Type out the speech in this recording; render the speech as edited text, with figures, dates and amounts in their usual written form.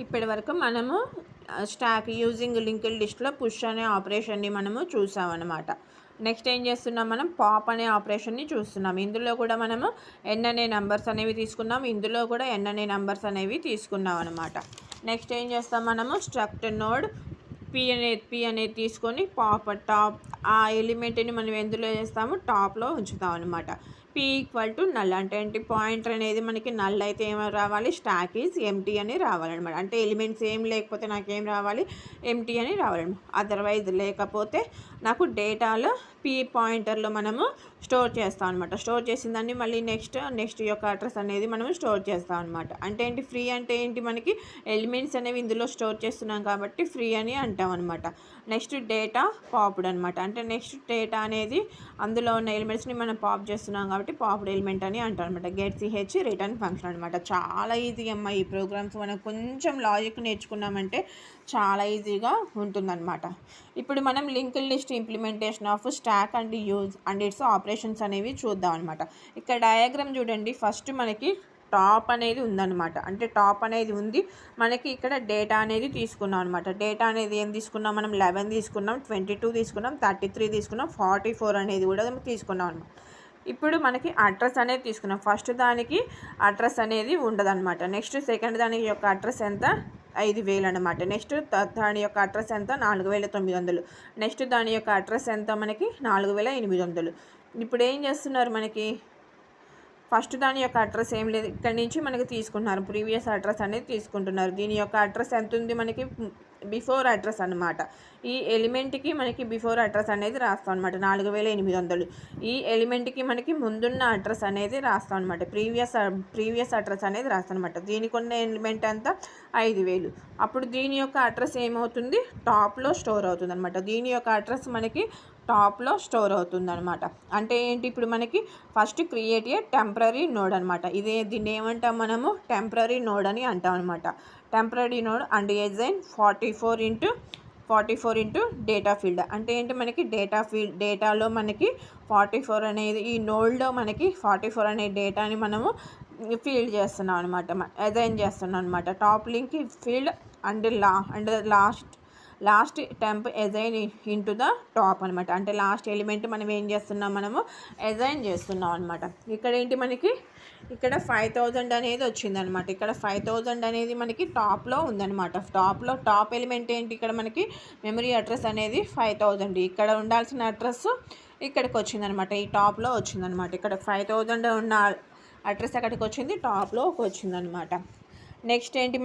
ఇప్పటి వరకు మనము స్టాక్ యూజింగ్ లింక్డ్ లిస్ట్లో పుష్ అనే ఆపరేషన్ని మనము చూసామన్నమాట. నెక్స్ట్ ఏం చేస్తున్నాం, మనం పాప్ అనే ఆపరేషన్ని చూస్తున్నాం. ఇందులో కూడా మనము n అనే నంబర్స్ అనేవి తీసుకున్నాం, ఇందులో కూడా n అనే నంబర్స్ అనేవి తీసుకున్నాం అనమాట. నెక్స్ట్ ఏం చేస్తాం, మనము స్ట్రక్ట్ నోడ్ పి అనేది తీసుకొని టాప్ ఆ ఎలిమెంట్ని మనం ఎందులో చేస్తాము, టాప్లో ఉంచుతాం అనమాట. p ఈక్వల్ టు నల్ అంటే ఏంటి, పాయింటర్ అనేది మనకి నల్ అయితే ఏమో రావాలి, స్టాక్ ఈజ్ ఎంటీ అని రావాలన్నమాట. అంటే ఎలిమెంట్స్ ఏం లేకపోతే నాకేం రావాలి, ఎంటీ అని రావాలన్నమాట. అదర్వైజ్ లేకపోతే నాకు డేటాలో p పాయింటర్లో మనము స్టోర్ చేస్తాం అనమాట. స్టోర్ చేసిన దాన్ని మళ్ళీ నెక్స్ట్ యొక్క అడ్రస్ అనేది మనం స్టోర్ చేస్తాం అనమాట. అంటే ఏంటి, ఫ్రీ అంటే ఏంటి, మనకి ఎలిమెంట్స్ అనేవి ఇందులో స్టోర్ చేస్తున్నాం కాబట్టి ఫ్రీ అని అంటాం అనమాట. నెక్స్ట్ డేటా పాప్డ్ అనమాట. అంటే నెక్స్ట్ డేటా అనేది అందులో ఉన్న ఎలిమెంట్స్ని మనం పాప్ చేస్తున్నాం కాబట్టి పాప్డ్ ఎలిమెంట్ అని అంటాం అనమాట. గెట్ సిహెచ్ రిటర్న్ ఫంక్షన్ అనమాట. చాలా ఈజీ అమ్మ ఈ ప్రోగ్రామ్స్. మనం కొంచెం లాజిక్ నేర్చుకున్నామంటే చాలా ఈజీగా ఉంటుందన్నమాట. ఇప్పుడు మనం linked list implementation of stock and use and it's operations అనేవి చూద్దాం అనమాట. ఇక్కడ డయాగ్రామ్ చూడండి. ఫస్ట్ మనకి టాప్ అనేది ఉందన్నమాట. అంటే టాప్ అనేది ఉంది, మనకి ఇక్కడ డేటా అనేది తీసుకున్నాం అనమాట. డేటా అనేది ఏం తీసుకున్నాం, మనం 11 తీసుకున్నాం, 22 తీసుకున్నాం, 33 తీసుకున్నాం, 44 అనేది కూడా తీసుకున్నాం అనమాట. ఇప్పుడు మనకి అడ్రస్ అనేది తీసుకున్నాం. ఫస్ట్ దానికి అడ్రస్ అనేది ఉండదన్నమాట. నెక్స్ట్ సెకండ్ దాని యొక్క అడ్రస్ ఎంత, 5000 అనమాట. నెక్స్ట్ దాని యొక్క అడ్రస్ ఎంత, 4900. నెక్స్ట్ దాని యొక్క అడ్రస్ ఎంత, మనకి 4800. ఇప్పుడు ఏం చేస్తున్నారు, మనకి ఫస్ట్ దాని యొక్క అడ్రస్ ఏం లేదు, ఇక్కడ నుంచి మనకి తీసుకుంటున్నారు, ప్రీవియస్ అడ్రస్ అనేది తీసుకుంటున్నారు. దీని యొక్క అడ్రస్ ఎంత ఉంది, మనకి బిఫోర్ అడ్రస్ అనమాట. ఈ ఎలిమెంట్కి మనకి బిఫోర్ అడ్రస్ అనేది రాస్తాం అనమాట, 4800. ఈ ఎలిమెంట్కి మనకి ముందున్న అడ్రస్ అనేది రాస్తాం అనమాట, ప్రీవియస్ అడ్రస్ అనేది రాస్తాం అనమాట. దీనికి ఉన్న ఎలిమెంట్ అంతా 5000. అప్పుడు దీని యొక్క అడ్రస్ ఏమవుతుంది, టాప్లో స్టోర్ అవుతుంది అనమాట. దీని యొక్క అడ్రస్ మనకి టాప్లో స్టోర్ అవుతుంది అనమాట. అంటే ఏంటి, ఇప్పుడు మనకి first create a temporary node అనమాట. దీన్ని ఏమంటాం మనము, టెంపరీ నోడ్ అని అంటాం అనమాట. Temporary node and assign 44 into data field. అంటే ఏంటి, మనకి డేటాలో మనకి 44 అనేది, ఈ నోడ్లో మనకి 44 అనే డేటాని మనము ఫీల్డ్ చేస్తున్నాం అనమాట, అసైన్ చేస్తున్నాం అనమాట. Top link field and last temp assign into the top అనమాట. అంటే లాస్ట్ ఎలిమెంట్ మనం ఏం చేస్తున్నాం, మనము అసైన్ చేస్తున్నాం అనమాట. ఇక్కడ ఏంటి, మనకి ఇక్కడ 5000 అనేది వచ్చిందనమాట. ఇక్కడ 5000 అనేది మనకి టాప్లో ఉందన్నమాట. టాప్ ఎలిమెంట్ ఏంటి, ఇక్కడ మనకి మెమరీ అడ్రస్ అనేది 5000. ఇక్కడ ఉండాల్సిన అడ్రస్ ఇక్కడికి వచ్చిందనమాట, ఈ టాప్లో వచ్చిందనమాట. ఇక్కడ 5000 ఉన్న అడ్రస్ అక్కడికి వచ్చింది, టాప్లోకి వచ్చిందనమాట. నెక్స్ట్ ఏంటి,